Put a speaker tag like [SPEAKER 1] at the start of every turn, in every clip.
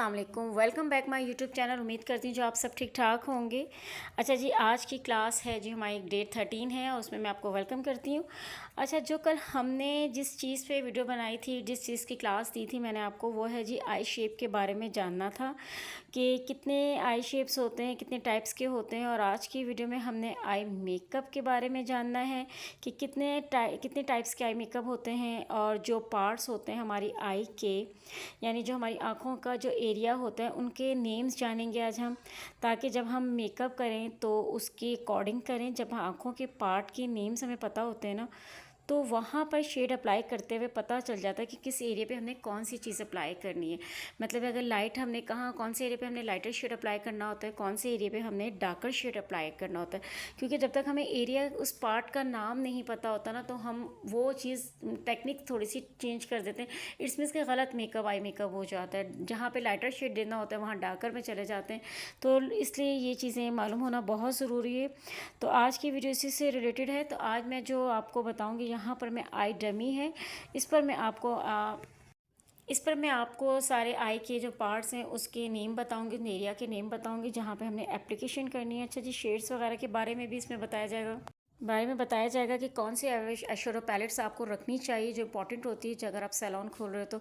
[SPEAKER 1] अस्सलाम वालेकुम, welcome back my YouTube channel. उम्मीद करती हूँ जो आप सब ठीक ठाक होंगे। अच्छा जी, आज की क्लास है जी हमारी डे 13 है और उसमें मैं आपको वेलकम करती हूँ। अच्छा, जो कल हमने जिस चीज़ पे वीडियो बनाई थी, जिस चीज़ की क्लास दी थी मैंने आपको, वो है जी आई शेप के बारे में जानना था कि कितने आई शेप्स होते हैं, कितने टाइप्स के होते हैं। और आज की वीडियो में हमने आई मेकअप के बारे में जानना है कि कितने टाइप्स के आई मेकअप होते हैं और जो पार्ट्स होते हैं हमारी आई के, यानी जो हमारी आँखों का जो एरिया होता है उनके नेम्स जानेंगे आज हम, ताकि जब हम मेकअप करें तो उसके अकॉर्डिंग करें। जब आँखों के पार्ट के नेम्स हमें पता होते हैं ना, तो वहाँ पर शेड अप्लाई करते हुए पता चल जाता है कि किस एरिया पे हमने कौन सी चीज़ अप्लाई करनी है। मतलब अगर लाइट हमने कहा कौन से एरिया पे हमने लाइटर शेड अप्लाई करना होता है, कौन से एरिया पे हमने डार्कर शेड अप्लाई करना होता है। क्योंकि जब तक हमें एरिया उस पार्ट का नाम नहीं पता होता ना, तो हम वो चीज़ टेक्निक थोड़ी सी चेंज कर देते हैं। इट्स मीन्स कि गलत मेकअप आई मेकअप हो जाता है। जहाँ पे लाइटर शेड देना होता है वहाँ डार्कर में चले जाते हैं। तो इसलिए ये चीज़ें मालूम होना बहुत ज़रूरी है। तो आज की वीडियो इसी से रिलेटेड है। तो आज मैं जो आपको बताऊंगी, यहाँ पर मैं आई डमी है, इस पर मैं आपको सारे आई के जो पार्ट्स हैं उसके नेम बताऊंगी, एरिया के नेम बताऊंगी जहाँ पे हमने एप्लीकेशन करनी है। अच्छा जी, शेड्स वगैरह के बारे में भी इसमें बताया जाएगा कि कौन सी एशोरो पैलेट्स आपको रखनी चाहिए जो इंपॉर्टेंट होती है अगर आप सैलून खोल रहे हो तो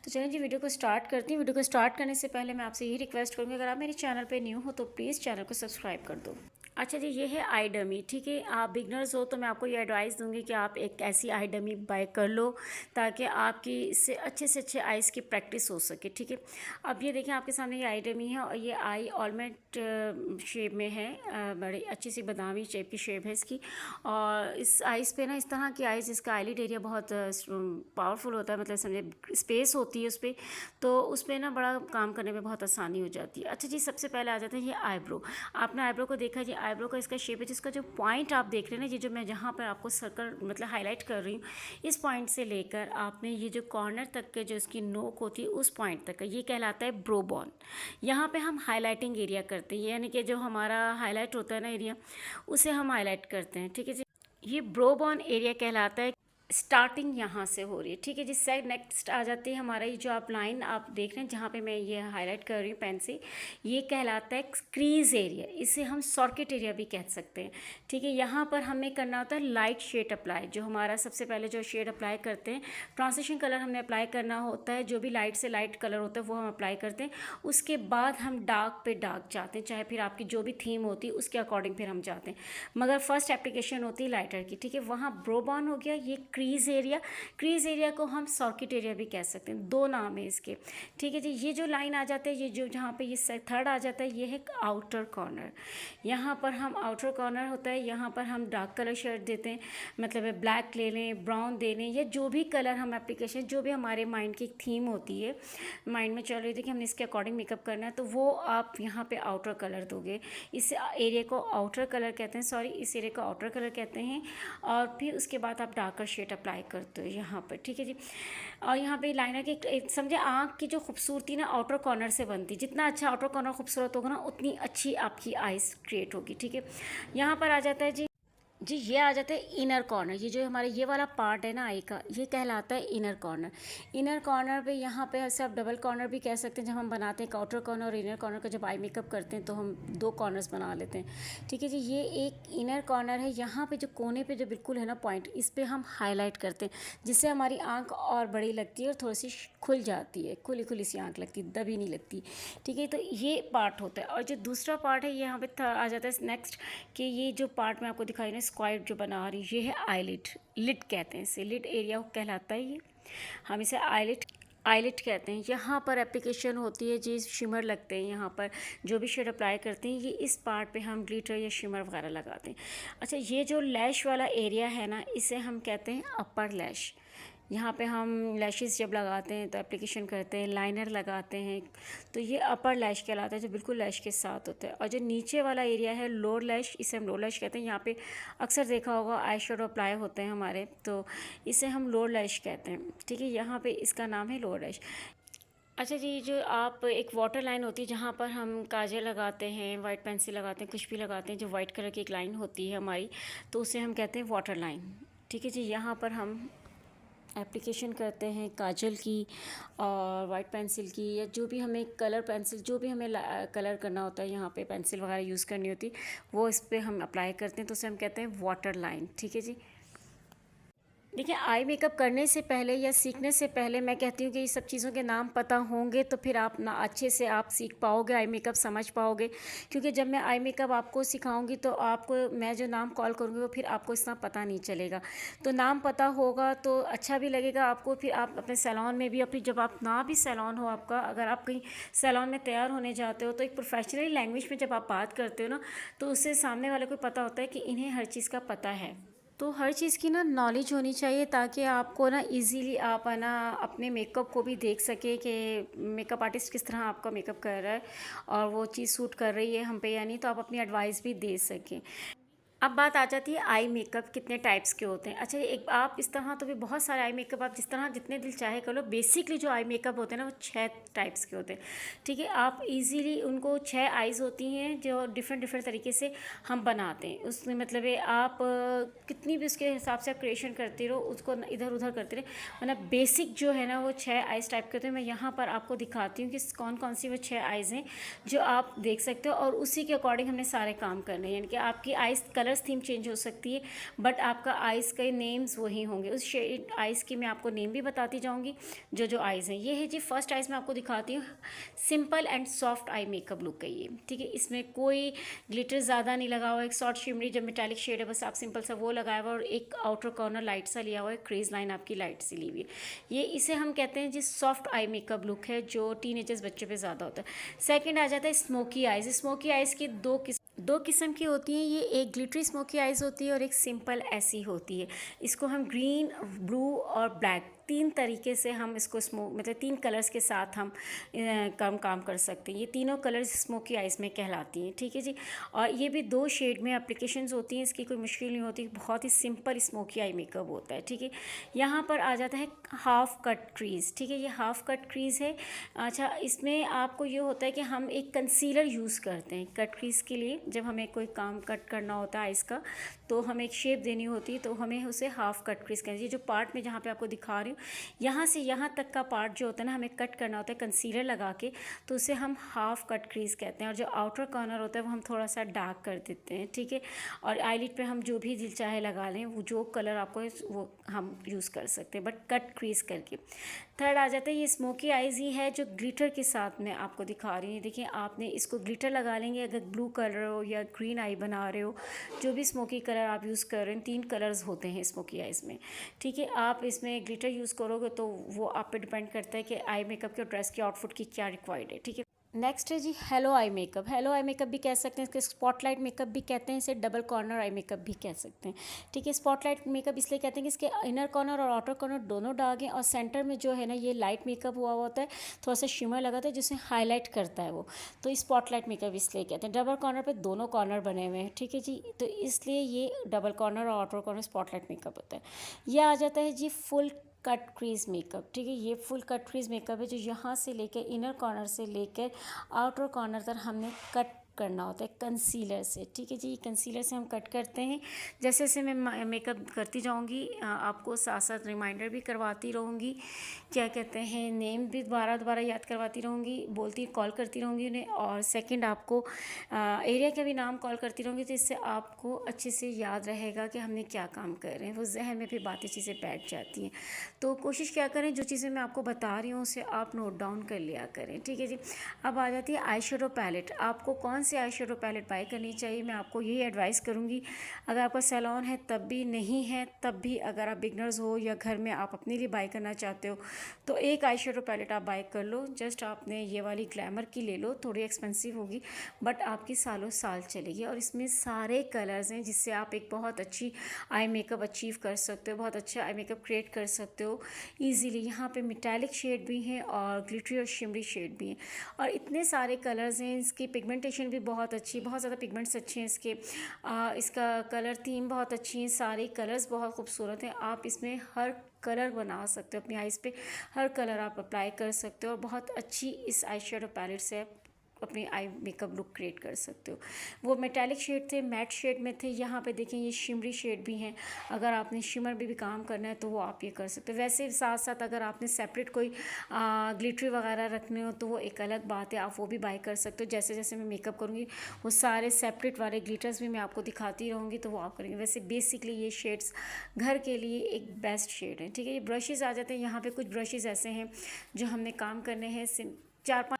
[SPEAKER 1] चलिए जी वीडियो को स्टार्ट करती हूँ। वीडियो को स्टार्ट करने से पहले मैं आपसे यही रिक्वेस्ट करूँगी, अगर आप मेरे चैनल पे न्यू हो तो प्लीज़ चैनल को सब्सक्राइब कर दो। अच्छा जी, ये है आई डमी। ठीक है, आप बिगनर्स हो तो मैं आपको ये एडवाइस दूंगी कि आप एक ऐसी आई डमी बाय कर लो ताकि आपकी इससे अच्छे से अच्छे आइज़ की प्रैक्टिस हो सके। ठीक है, अब ये देखें आपके सामने ये आई डमी है और ये आई ऑलमंड शेप में है। बड़ी अच्छी सी बादामी शेप की शेप है इसकी। और इस आइज़ पे ना, इस तरह की आइज़, इसका आईलिड एरिया बहुत पावरफुल होता है, मतलब समझे स्पेस होती है उस पर, तो उस पर ना बड़ा काम करने में बहुत आसानी हो जाती है। अच्छा जी, सबसे पहले आ जाते हैं ये आईब्रो। आपने आईब्रो को देखा जी, आईब्रो का इसका शेप है, जिसका जो पॉइंट आप देख रहे हैं ना, ये जो मैं जहाँ पर आपको सर्कल मतलब हाईलाइट कर रही हूँ, इस पॉइंट से लेकर आपने ये जो कॉर्नर तक के जो इसकी नोक होती है उस पॉइंट तक का, ये कहलाता है ब्रो बोन। यहाँ पे हम हाईलाइटिंग एरिया करते हैं, यानी कि जो हमारा हाईलाइट होता है ना एरिया, उसे हम हाईलाइट करते हैं। ठीक है जी, ये ब्रो बोन एरिया कहलाता है। स्टार्टिंग यहाँ से हो रही है। ठीक है जी, साइड नेक्स्ट आ जाती है हमारा ये जो आप लाइन आप देख रहे हैं जहाँ पे मैं ये हाईलाइट कर रही हूँ पेन से, ये कहलाता है क्रीज एरिया। इसे हम सॉकेट एरिया भी कह सकते हैं। ठीक है, यहाँ पर हमें करना होता है लाइट शेड अप्लाई। जो हमारा सबसे पहले जो शेड अप्लाई करते हैं, ट्रांजिशन कलर हमने अप्लाई करना होता है, जो भी लाइट से लाइट कलर होता है वो हम अप्लाई करते हैं। उसके बाद हम डार्क पे डार्क जाते हैं, चाहे फिर आपकी जो भी थीम होती है उसके अकॉर्डिंग फिर हम जाते हैं, मगर फर्स्ट एप्लीकेशन होती है लाइटर की। ठीक है, वहाँ ब्रो बोन हो गया, ये क्रीज एरिया को हम सॉकेट एरिया भी कह सकते हैं, दो नाम है इसके। ठीक है जी, ये जो लाइन आ जाता है, ये जो जहाँ पे ये थर्ड आ जाता है, ये है आउटर कॉर्नर। यहाँ पर हम आउटर कॉर्नर होता है, यहाँ पर हम डार्क कलर शेड देते हैं, मतलब ब्लैक ले लें, ब्राउन दे लें, या जो भी कलर हम एप्लीकेशन, जो भी हमारे माइंड की थीम होती है, माइंड में चल रही थी कि हमने इसके अकॉर्डिंग मेकअप करना है, तो वो आप यहाँ पे आउटर कलर दोगे। इस एरिया को आउटर कलर कहते हैं, सॉरी, इस एरिया को आउटर कलर कहते हैं। और फिर उसके बाद आप डार्कर शेड अप्लाई करते हो यहाँ पर। ठीक है जी, और यहाँ पे लाइनर की एक समझे आँख की जो खूबसूरती ना आउटर कॉर्नर से बनती है। जितना अच्छा आउटर कॉर्नर खूबसूरत होगा ना, उतनी अच्छी आपकी आइज़ क्रिएट होगी। ठीक है, यहाँ पर आ जाता है जी, ये आ जाता है इनर कॉर्नर। ये जो हमारा ये वाला पार्ट है ना आई का, ये कहलाता है इनर कॉर्नर। इनर कॉर्नर पे यहाँ पे ऐसे आप डबल कॉर्नर भी कह सकते हैं। जब हम बनाते हैं आउटर कॉर्नर और इनर कॉर्नर का, जब आई मेकअप करते हैं तो हम दो कॉर्नर्स बना लेते हैं। ठीक है जी, ये एक इनर कॉर्नर है। यहाँ पे जो कोने पे जो बिल्कुल है ना पॉइंट, इस पर हम हाईलाइट करते हैं, जिससे हमारी आँख और बड़ी लगती है और थोड़ी सी खुल जाती है, खुली खुली सी आँख लगती है, दबी नहीं लगती। ठीक है, तो ये पार्ट होता है। और जो दूसरा पार्ट है, यहाँ पे आ जाता है नेक्स्ट, कि ये जो पार्ट मैं आपको दिखाई ना स्क्वायर जो बना रही, ये है आईलिड। लिड कहते हैं इसे, लिड एरिया कहलाता है ये, हम इसे आईलिड कहते हैं। यहाँ पर एप्लीकेशन होती है जी, शिमर लगते हैं। यहाँ पर जो भी शेड अप्लाई करते हैं, ये इस पार्ट पे हम ग्लिटर या शिमर वगैरह लगाते हैं। अच्छा, ये जो लैश वाला एरिया है ना, इसे हम कहते हैं अपर लैश। यहाँ पे हम लैशेस जब लगाते हैं तो एप्लीकेशन करते हैं, लाइनर लगाते हैं, तो ये अपर लैश कहलाता है, जो बिल्कुल लैश के साथ होता है। और जो नीचे वाला एरिया है लोअर लैश, इसे हम लोअर लैश कहते हैं। यहाँ पे अक्सर देखा होगा आई शेडो अप्लाई होते हैं हमारे, तो इसे हम लोअर लैश कहते हैं। ठीक है, यहाँ पे इसका नाम है लोअर लैश। अच्छा जी, जो आप एक वाटर लाइन होती है जहाँ पर हम काजल लगाते हैं, वाइट पेंसिल लगाते हैं, कुछ भी लगाते हैं, जो वाइट कलर की एक लाइन होती है हमारी, तो उसे हम कहते हैं वाटर लाइन। ठीक है जी, यहाँ पर हम एप्लीकेशन करते हैं काजल की और वाइट पेंसिल की, या जो भी हमें कलर पेंसिल, जो भी हमें कलर करना होता है, यहाँ पे पेंसिल वगैरह यूज़ करनी होती, वो इस पर हम अप्लाई करते हैं, तो उसे हम कहते हैं वाटर लाइन। ठीक है जी। देखिए, आई मेकअप करने से पहले या सीखने से पहले मैं कहती हूँ कि ये सब चीज़ों के नाम पता होंगे तो फिर आप ना अच्छे से आप सीख पाओगे, आई मेकअप समझ पाओगे। क्योंकि जब मैं आई मेकअप आपको सिखाऊंगी तो आपको मैं जो नाम कॉल करूँगी वो फिर आपको इतना पता नहीं चलेगा। तो नाम पता होगा तो अच्छा भी लगेगा आपको। फिर आप अपने सैलून में भी, अपनी जब आप ना भी सैलून हो आपका, अगर आप कहीं सैलून में तैयार होने जाते हो तो एक प्रोफेशनल लैंग्वेज में जब आप बात करते हो ना, तो उससे सामने वाले को पता होता है कि इन्हें हर चीज़ का पता है। तो हर चीज़ की ना नॉलेज होनी चाहिए, ताकि आपको ना इजीली आप है ना अपने मेकअप को भी देख सके कि मेकअप आर्टिस्ट किस तरह आपका मेकअप कर रहा है और वो चीज़ सूट कर रही है हम पे या नहीं, तो आप अपनी एडवाइस भी दे सकें। अब बात आ जाती है आई मेकअप कितने टाइप्स के होते हैं। अच्छा, एक आप इस तरह तो भी बहुत सारे आई मेकअप आप जिस तरह जितने दिल चाहे कर लो। बेसिकली जो आई मेकअप होते हैं ना वो 6 टाइप्स के होते हैं। ठीक है, आप इजीली उनको 6 आइज़ होती हैं जो डिफरेंट डिफरेंट तरीके से हम बनाते हैं। उसमें मतलब है आप कितनी भी उसके हिसाब से आप क्रिएशन करते रहो, उसको इधर उधर करते रहे, मतलब बेसिक जो है ना वो 6 आइज़ टाइप के होते हैं। मैं यहाँ पर आपको दिखाती हूँ कि कौन कौन सी वो 6 आइज़ हैं जो आप देख सकते हो, और उसी के अकॉर्डिंग हमने सारे काम करने हैं। यानी कि आपकी आइज़ कलर्स थीम चेंज हो सकती है, बट आपका आइज़ के नेम्स वही होंगे। उस शेड आइज़ की मैं आपको नेम भी बताती जाऊंगी जो जो आइज़ हैं। ये है जी फर्स्ट आइज़ मैं आपको दिखाती हूँ। Simple and soft eye makeup look है ये। ठीक है, इसमें कोई ग्लिटर ज़्यादा नहीं लगा हुआ, एक शॉर्ट शिमरी जब मेटालिक शेड है बस आप सिंपल सा वो लगाया हुआ, और एक आउटर कॉर्नर लाइट सा लिया हुआ है, क्रीज लाइन आपकी लाइट सी ली हुई है। ये इसे हम कहते हैं जी सॉफ्ट आई मेकअप लुक है, जो टीनेजर्स बच्चे पे ज़्यादा होता है। सेकंड आ जाता है स्मोकी आइज़। स्मोकी आइज़ की दो किस्म की होती हैं। ये एक ग्लिटरी स्मोकी आइज़ होती है और एक सिंपल ऐसी होती है। इसको हम ग्रीन, ब्लू और ब्लैक 3 तरीके से हम इसको स्मोक मतलब 3 कलर्स के साथ हम काम कर सकते हैं। ये तीनों कलर्स स्मोकी आइज़ में कहलाती हैं। ठीक है जी। और ये भी 2 शेड में एप्लीकेशंस होती हैं, इसकी कोई मुश्किल नहीं होती, बहुत ही सिंपल स्मोकी आई मेकअप होता है। ठीक है, यहाँ पर आ जाता है हाफ कट क्रीज़। ठीक है, ये हाफ कट क्रीज़ है। अच्छा, इसमें आपको ये होता है कि हम एक कंसीलर यूज़ करते हैं कट क्रीज़ के लिए। जब हमें कोई काम कट करना होता है इसका, तो हमें एक शेप देनी होती है, तो हमें उसे हाफ कट क्रीज़ कहते हैं। ये जो पार्ट में जहाँ पे आपको दिखा रही हूँ, यहाँ से यहाँ तक का पार्ट जो होता है ना, हमें कट करना होता है कंसीलर लगा के, तो उसे हम हाफ कट क्रीज़ कहते हैं। और जो आउटर कॉर्नर होता है वो हम थोड़ा सा डार्क कर देते हैं। ठीक है, और आईलिड पे हम जो भी दिल चाहे लगा लें, वो जो कलर आपको है वो हम यूज़ कर सकते हैं, बट कट क्रीज़ करके। थर्ड आ जाता है ये स्मोकी आइज़ ही है, जो ग्लिटर के साथ मैं आपको दिखा रही हूँ। देखिए, आपने इसको ग्लिटर लगा लेंगे, अगर ब्लू कलर हो या ग्रीन आई बना रहे हो, जो भी स्मोकी कलर आप यूज़ कर रहे हैं, 3 कलर्स होते हैं स्मोकी आइज़ में। ठीक है, आप इसमें ग्लिटर यूज़ करोगे तो वो आप पे डिपेंड करता है कि आई मेकअप के और ड्रेस के आउटफिट की क्या रिक्वायर्ड है। ठीक है, नेक्स्ट है जी hello I makeup. Hello I makeup भी कह सकते हैं, इसके स्पॉटलाइट मेकअप भी कहते हैं, इसे डबल कॉर्नर आई मेकअप भी कह सकते हैं। ठीक है, स्पॉटलाइट मेकअप इसलिए कहते हैं कि इसके इनर कॉर्नर और आउटर कॉर्नर दोनों डार्क हैं, और सेंटर में जो है ना ये लाइट मेकअप हुआ होता है, थोड़ा सा शिमर लगाता है जिसे हाईलाइट करता है वो, तो स्पॉटलाइट मेकअप इसलिए कहते हैं। डबल कॉर्नर पर दोनों कॉर्नर बने हुए हैं। ठीक है जी, तो इसलिए ये डबल कॉर्नर और आउटर कॉर्नर स्पॉटलाइट मेकअप होता है। यह आ जाता है जी फुल कट क्रीज मेकअप। ठीक है, ये फुल कट क्रीज मेकअप है, जो यहाँ से लेकर इनर कॉर्नर से लेकर आउटर कॉर्नर तक हमने कट करना होता है कंसीलर से। ठीक है जी, कंसीलर से हम कट करते हैं। जैसे जैसे मैं मेकअप करती जाऊंगी आपको साथ साथ रिमाइंडर भी करवाती रहूँगी, क्या कहते हैं, नेम भी दोबारा दोबारा याद करवाती रहूँगी, बोलती कॉल करती रहूँगी उन्हें, और सेकंड आपको एरिया का भी नाम कॉल करती रहूँगी, तो इससे आपको अच्छे से याद रहेगा कि हमने क्या काम कर रहे हैं, वो जहन में फिर बातें चीज़ें बैठ जाती हैं। तो कोशिश क्या करें, जो चीज़ें मैं आपको बता रही हूँ उसे आप नोट डाउन कर लिया करें। ठीक है जी। अब आ जाती है आई शेडो पैलेट। आपको कौन सी आई शेडो पैलेट बाय करनी चाहिए, मैं आपको यही एडवाइस करूँगी। अगर आपका सैलून है तब भी, नहीं है तब भी, अगर आप बिगनर्स हो या घर में आप अपने लिए बाय करना चाहते हो, तो एक आई शेडो पैलेट आप बाय कर लो। जस्ट आपने ये वाली ग्लैमर की ले लो, थोड़ी एक्सपेंसिव होगी बट आपकी सालों साल चलेगी, और इसमें सारे कलर्स हैं जिससे आप एक बहुत अच्छी आई मेकअप अचीव कर सकते हो, बहुत अच्छा आई मेकअप क्रिएट कर सकते हो ईजीली। यहाँ पे मेटालिक शेड भी हैं और ग्लिटरी और शिमरी शेड भी हैं, और इतने सारे कलर्स हैं। इसकी पिगमेंटेशन भी बहुत अच्छी, बहुत ज़्यादा पिगमेंट्स अच्छे हैं इसके। इसका कलर थीम बहुत अच्छी है, सारे कलर्स बहुत खूबसूरत हैं। आप इसमें हर कलर बना सकते हो अपनी आइज़ पे, हर कलर आप अप्लाई कर सकते हो, और बहुत अच्छी इस आई शेडो पैलेट से अपनी आई मेकअप लुक क्रिएट कर सकते हो। वो मेटालिक शेड थे, मैट शेड में थे। यहाँ पे देखें ये शिमरी शेड भी हैं, अगर आपने शिमर भी काम करना है तो वो आप ये कर सकते हो। वैसे साथ साथ अगर आपने सेपरेट कोई ग्लिटरी वगैरह रखने हो तो वो एक अलग बात है, आप वो भी बाय कर सकते हो। जैसे जैसे मैं मेकअप करूँगी वो सारे सेपरेट वाले ग्लिटर्स भी मैं आपको दिखाती रहूँगी, तो वो आप करेंगे। वैसे बेसिकली ये शेड्स घर के लिए एक बेस्ट शेड है, ठीक है। ये ब्रशेज़ आ जाते हैं। यहाँ पे कुछ ब्रशेज़ ऐसे हैं जो हमने काम करने हैं, 4-5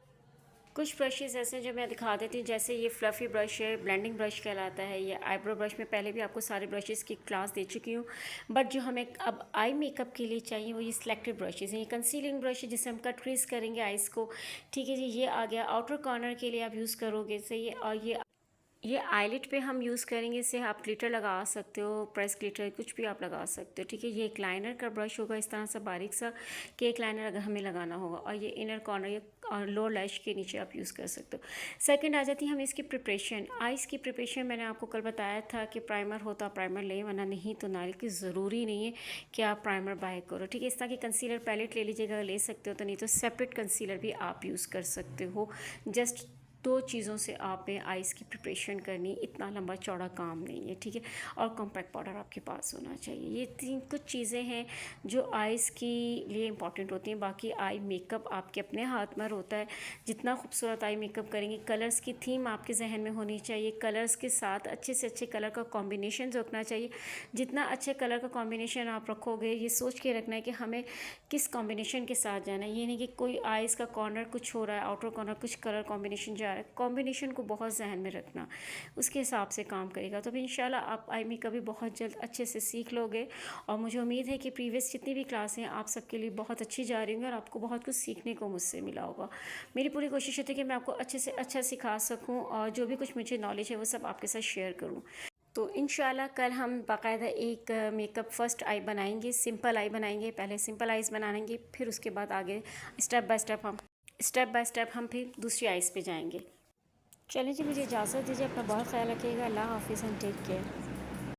[SPEAKER 1] कुछ ब्रशेज़ ऐसे हैं जो मैं दिखा देती हूँ। जैसे ये फ्लफ़ी ब्रश है, ब्लेंडिंग ब्रश कहलाता है। ये आईब्रो ब्रश में पहले भी आपको सारे ब्रशेज़ की क्लास दे चुकी हूँ, बट जो हमें अब आई मेकअप के लिए चाहिए वो ये सिलेक्टेड ब्रशेज़ हैं। ये कंसीलिंग ब्रश है जिससे हम कट क्रीज करेंगे आइज़ को, ठीक है जी। ये आ गया आउटर कॉर्नर के लिए आप यूज़ करोगे, सही है। और ये आईलिड पे हम यूज़ करेंगे, इससे आप ग्लिटर लगा सकते हो, प्रेस ग्लिटर कुछ भी आप लगा सकते हो, ठीक है। ये एक लाइनर का ब्रश होगा इस तरह से बारीक सा कि एक लाइनर अगर हमें लगाना होगा, और ये इनर कॉर्नर और लोअर लैश के नीचे आप यूज़ कर सकते हो। सेकंड आ जाती है हम इसकी प्रिपरेशन। आइज़ की प्रिपरेशन मैंने आपको कल बताया था कि प्राइमर हो तो आप प्राइमर लें, वरना नहीं तो ना, कि ज़रूरी नहीं है कि आप प्राइमर बाय करो, ठीक है। इस तरह की कंसीलर पैलेट ले लीजिएगा, ले सकते हो, तो नहीं तो सेपरेट कंसीलर भी आप यूज़ कर सकते हो। जस्ट 2 चीज़ों से आपने आइज़ की प्रिपरेशन करनी, इतना लंबा चौड़ा काम नहीं है, ठीक है। और कॉम्पैक्ट पाउडर आपके पास होना चाहिए। ये 3 कुछ चीज़ें हैं जो आइज़ के लिए इंपॉर्टेंट होती हैं। बाकी आई मेकअप आपके अपने हाथ में होता है, जितना खूबसूरत आई मेकअप करेंगे। कलर्स की थीम आपके जहन में होनी चाहिए, कलर्स के साथ अच्छे से अच्छे कलर का कॉम्बिनेशन रखना चाहिए। जितना अच्छे कलर का कॉम्बिनेशन आप रखोगे, ये सोच के रखना है कि हमें किस कॉम्बिनेशन के साथ जाना है। ये नहीं कि कोई आइज़ का कॉर्नर कुछ हो रहा है, आउटर कॉर्नर कुछ कलर कॉम्बिनेशन जा रहा है। कॉम्बिनेशन को बहुत जहन में रखना, उसके हिसाब से काम करेगा। तो इंशाल्लाह आप आई मेकअप भी बहुत जल्द अच्छे से सीख लोगे। और मुझे उम्मीद है कि प्रीवियस जितनी भी क्लासें आप सबके लिए बहुत अच्छी जा रही होंगी और आपको बहुत कुछ सीखने को मुझसे मिला होगा। मेरी पूरी कोशिश होती है कि मैं आपको अच्छे से अच्छा सिखा सकूँ, और जो भी कुछ मुझे नॉलेज है वो सब आपके साथ शेयर करूँ। तो इंशाल्लाह कल हम बाकायदा एक मेकअप फर्स्ट आई बनाएंगे, सिंपल आई बनाएंगे। पहले सिंपल आइज़ बनाएंगे, फिर उसके बाद आगे स्टेप बाय स्टेप हम फिर दूसरी आइज़ पे जाएंगे। चलें जी, मुझे इजाज़त दीजिए, अपना बहुत ख्याल रखिएगा। अल्लाह हाफिज़ एंड टेक केयर।